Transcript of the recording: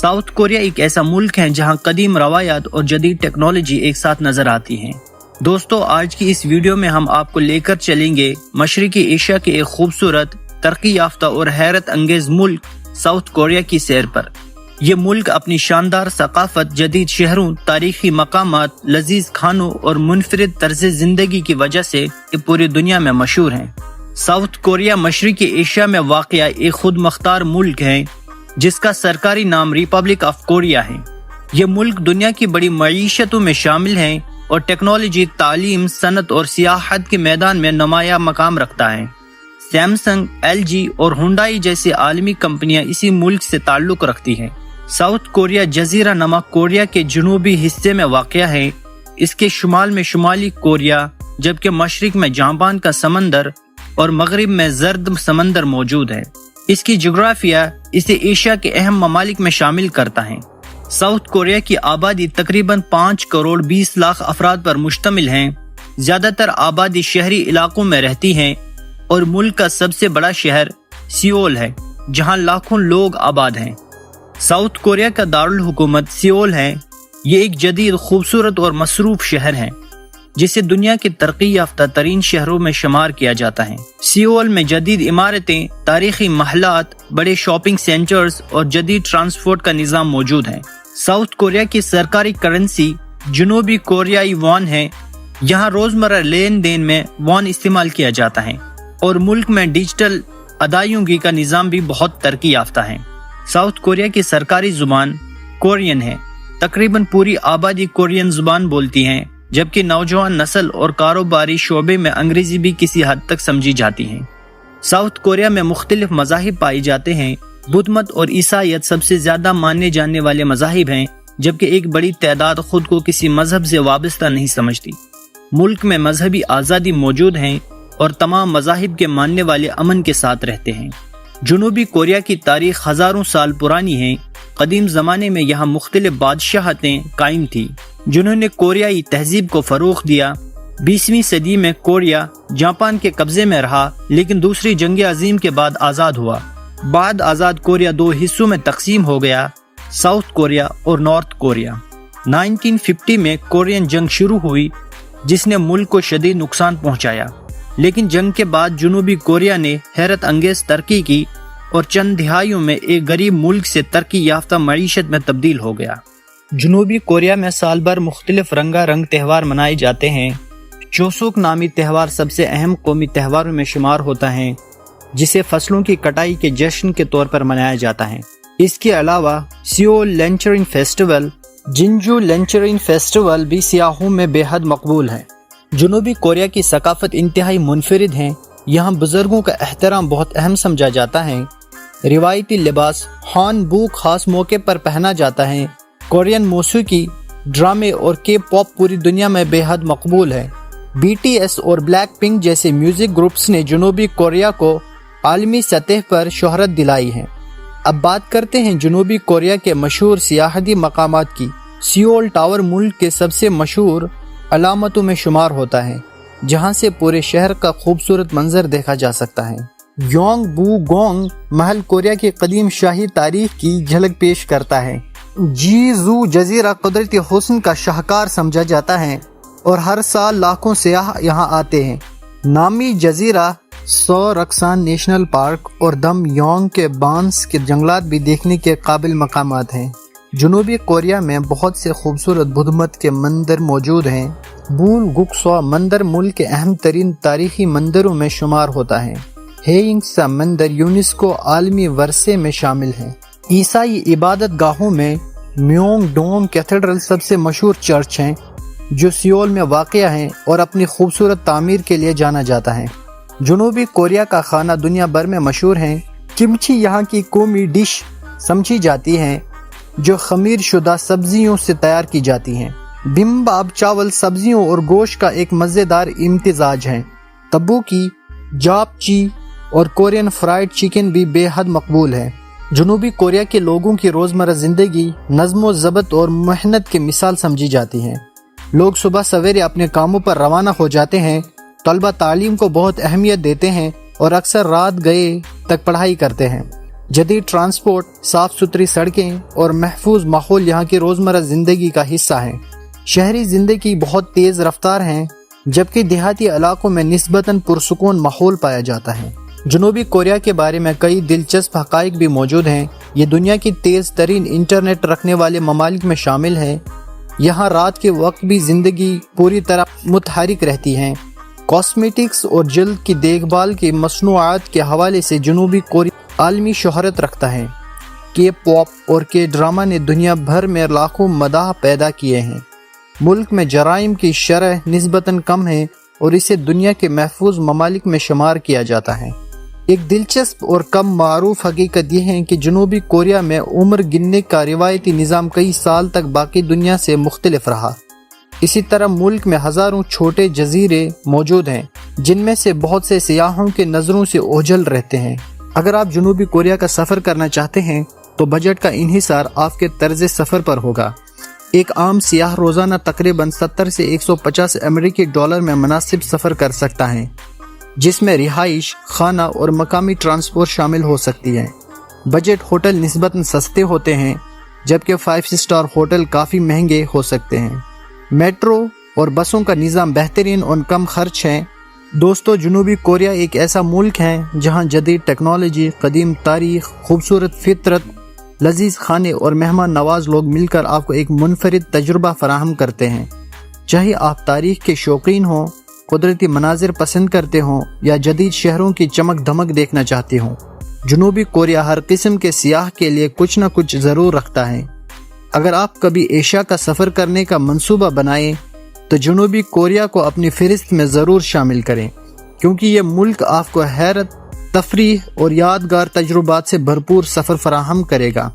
South Korea एक ऐसा मुल्क है जहां कदीम रवायात और जदीद टेक्नोलॉजी एक साथ नजर आती हैं। दोस्तों, आज की इस वीडियो में हम आपको लेकर चलेंगे मशरिकी एशिया के एक खूबसूरत, तरक्की याफ्ता और हैरत अंगेज मुल्क साउथ कोरिया की सैर पर। ये मुल्क अपनी शानदार सकाफत, जदीद शहरों, तारीखी मकामात, लजीज खानों और मुनफरिद तर्ज जिंदगी की वजह से पूरी दुनिया में मशहूर है। साउथ कोरिया मशरिकी एशिया में वाक़या एक खुद मुख्तार मुल्क है जिसका सरकारी नाम रिपब्लिक ऑफ कोरिया है। ये मुल्क दुनिया की बड़ी मईशतों में शामिल है और टेक्नोलॉजी, तालीम, सनत और सियाहत के मैदान में नुमाया मकाम रखता है। सैमसंग, LG और हुंडई जैसी आलमी कंपनियां इसी मुल्क से ताल्लुक रखती हैं। साउथ कोरिया जजीरा नमा कोरिया के जनूबी हिस्से में वाक़या है। इसके शुमाल में शुमाली कोरिया, जबकि मशरिक में जापान का समंदर और मगरिब में जर्द समंदर मौजूद है। इसकी जोग्राफिया इसे एशिया के अहम ममालिक में शामिल करता है। साउथ कोरिया की आबादी तकरीबन 5 करोड़ 20 लाख अफराद पर मुश्तमिल है। ज्यादातर आबादी शहरी इलाकों में रहती है और मुल्क का सबसे बड़ा शहर सियोल है, जहां लाखों लोग आबाद हैं। साउथ कोरिया का दारुल हुकूमत सियोल है। ये एक जदीद, खूबसूरत और मसरूफ शहर है जिसे दुनिया के तरक्की याफ्ता तरीन शहरों में शुमार किया जाता है। सियोल में जदीद इमारतें, तारीखी महलात, बड़े शॉपिंग सेंटर्स और जदीद ट्रांसपोर्ट का निज़ाम मौजूद है। साउथ कोरिया की सरकारी करेंसी जनूबी कोरियाई वॉन है। यहाँ रोजमर्रा लेन देन में वॉन इस्तेमाल किया जाता है और मुल्क में डिजिटल अदायगी का निज़ाम भी बहुत तरक्की याफ्ता है। साउथ कोरिया की सरकारी जुबान कोरियन है। तकरीबन पूरी आबादी कोरियन जुबान बोलती है, जबकि नौजवान नस्ल और कारोबारी शोबे में अंग्रेजी भी किसी हद तक समझी जाती है। साउथ कोरिया में मुख्तलिफ मज़ाहिब पाए जाते हैं। बुद्ध मत और ईसाईयत सबसे ज्यादा माने जाने वाले मज़ाहिब हैं, जबकि एक बड़ी तादाद खुद को किसी मजहब से वाबस्ता नहीं समझती। मुल्क में मजहबी आज़ादी मौजूद है और तमाम मज़ाहिब के मानने वाले अमन के साथ रहते हैं। जनूबी कोरिया की तारीख हजारों साल पुरानी है। कदीम ज़माने में यहाँ मुख्तलिफ बादशाहतें कायम थी जिन्होंने कोरियाई तहजीब को फ़रोग़ दिया। 20वीं सदी में कोरिया जापान के कब्जे में रहा, लेकिन दूसरी जंग अजीम के बाद आज़ाद हुआ। बाद आज़ाद कोरिया 2 हिस्सों में तकसीम हो गया, साउथ कोरिया और नॉर्थ कोरिया। 1950 में कोरियन जंग शुरू हुई जिसने मुल्क को शदीद नुकसान पहुँचाया, लेकिन जंग के बाद जनूबी कोरिया ने हैरत अंगेज तरक्की की और चंद दिहाइयों में एक गरीब मुल्क से तरक्की याफ्ता मईशत में तब्दील हो गया। जनूबी कोरिया में साल भर मुख्तलिफ रंगारंग त्यौहार मनाए जाते हैं। चोसुक नामी त्यौहार सबसे अहम कौमी त्योहारों में शुमार होता है, जिसे फसलों की कटाई के जश्न के तौर पर मनाया जाता है। इसके अलावा सियोल लैंचरिन फेस्टिवल, जिंजू लैंचरिन फेस्टिवल भी सियाहों में बेहद मकबूल है। जनूबी कोरिया की सकाफत इंतहाई मुनफरिद है। यहाँ बुजुर्गों का एहतराम बहुत अहम समझा जाता है। रिवायती लिबास हानबूक खास मौके पर पहना जाता है। कोरियन मौसीकी, ड्रामे और के-पॉप पूरी दुनिया में बेहद मकबूल है। BTS और ब्लैक पिंक जैसे म्यूजिक ग्रुप्स ने जनूबी कोरिया को आलमी सतह पर शोहरत दिलाई है। अब बात करते हैं जनूबी कोरिया के मशहूर सियाहती मकामात की। सियोल टावर मुल्क के सबसे मशहूर अलामतों में शुमार होता है, जहां से पूरे शहर का खूबसूरत मंजर देखा जा सकता है। योंगबुगोंग महल कोरिया की कदीम शाही तारीख की झलक पेश करता है। जीजू जजीरा कुदरती हुस्न का शाहकार समझा जाता है और हर साल लाखों सयाह यहाँ आते हैं। नामी जजीरा, सो रक्सान नेशनल पार्क और दम योंग के बांस के जंगलात भी देखने के काबिल मकामात हैं। जनूबी कोरिया में बहुत से खूबसूरत बुद्ध मत के मंदिर मौजूद हैं। बुलगुक्सवा मंदिर मुल्क के अहम तरीन तारीखी मंदिरों में शुमार होता है। हेइंगसा मंदिर यूनेस्को आलमी वर्से में शामिल है। ईसाई इबादत गाहों में म्योंगडोंग कैथेड्रल सबसे मशहूर चर्च है, जो सियोल में वाक़या है और अपनी खूबसूरत तामीर के लिए जाना जाता है। जनूबी कोरिया का खाना दुनिया भर में मशहूर है। किमची यहाँ की कौमी डिश समझी जाती है, जो खमीर शुदा सब्जियों से तैयार की जाती हैं। बिम्बाब चावल, सब्जियों और गोश्त का एक मज़ेदार इम्तिजाज है। तबूकी, जापची और कोरियन फ्राइड चिकन भी बेहद मकबूल है। जनूबी कोरिया के लोगों की रोज़मर्रा ज़िंदगी नज़्म ज़ब्त और मेहनत की मिसाल समझी जाती है। लोग सुबह सवेरे अपने कामों पर रवाना हो जाते हैं। तलबा तालीम को बहुत अहमियत देते हैं और अक्सर रात गए तक पढ़ाई करते हैं। जदीद ट्रांसपोर्ट, साफ सुथरी सड़कें और महफूज माहौल यहाँ की रोज़मर्रा ज़िंदगी का हिस्सा हैं। शहरी ज़िंदगी बहुत तेज़ रफ्तार है, जबकि देहाती इलाकों में निस्बतन पुरसुकून माहौल पाया जाता है। जनूबी कोरिया के बारे में कई दिलचस्प हक़ाइक़ भी मौजूद हैं। ये दुनिया की तेज़ तरीन इंटरनेट रखने वाले ममालिक में शामिल है। यहाँ रात के वक्त भी ज़िंदगी पूरी तरह मुतहरिक रहती है। कॉस्मेटिक्स और जल्द की देखभाल की मसनूआत के हवाले से जनूबी कोरिया आलमी शोहरत रखता है। के पॉप और के ड्रामा ने दुनिया भर में लाखों मदाह पैदा किए हैं। मुल्क में जराइम की शरह निस्बतन कम है और इसे दुनिया के महफूज ममालिक में शुमार किया जाता है। एक दिलचस्प और कम मारूफ हकीकत यह है कि जनूबी कोरिया में उम्र गिनने का रिवायती निज़ाम कई साल तक बाकी दुनिया से मुख्तलिफ रहा। इसी तरह मुल्क में हज़ारों छोटे जजीरे मौजूद हैं, जिनमें से बहुत से सियाहों के नज़रों से ओझल रहते हैं। अगर आप जनूबी कोरिया का सफ़र करना चाहते हैं तो बजट का इन्हिसार आपके तर्ज सफ़र पर होगा। एक आम सियाह रोज़ाना तकरीबन 70 से 150 अमेरिकी डॉलर में मुनासिब सफ़र कर सकता है, जिसमें रिहाइश, खाना और मकामी ट्रांसपोर्ट शामिल हो सकती है। बजट होटल निस्बतन सस्ते होते हैं, जबकि 5 स्टार होटल काफ़ी महंगे हो सकते हैं। मेट्रो और बसों का निज़ाम बेहतरीन और कम खर्च है। दोस्तों, जनूबी कोरिया एक ऐसा मुल्क है जहां जदीद टेक्नोलॉजी, कदीम तारीख, खूबसूरत फितरत, लजीज खाने और मेहमान नवाज लोग मिलकर आपको एक मुनफरिद तजुर्बा फराहम करते हैं। चाहे आप तारीख के शौकीन हों, कुदरती मनाजिर पसंद करते हों या जदीद शहरों की चमक धमक देखना चाहते हों, जनूबी कोरिया हर किस्म के सियाह के लिए कुछ न कुछ ज़रूर रखता है। अगर आप कभी एशिया का सफ़र करने का मंसूबा बनाएं तो जनूबी कोरिया को अपनी फ़हरिस्त में ज़रूर शामिल करें, क्योंकि ये मुल्क आपको हैरत, तफरीह और यादगार तजुर्बात से भरपूर सफ़र फराहम करेगा।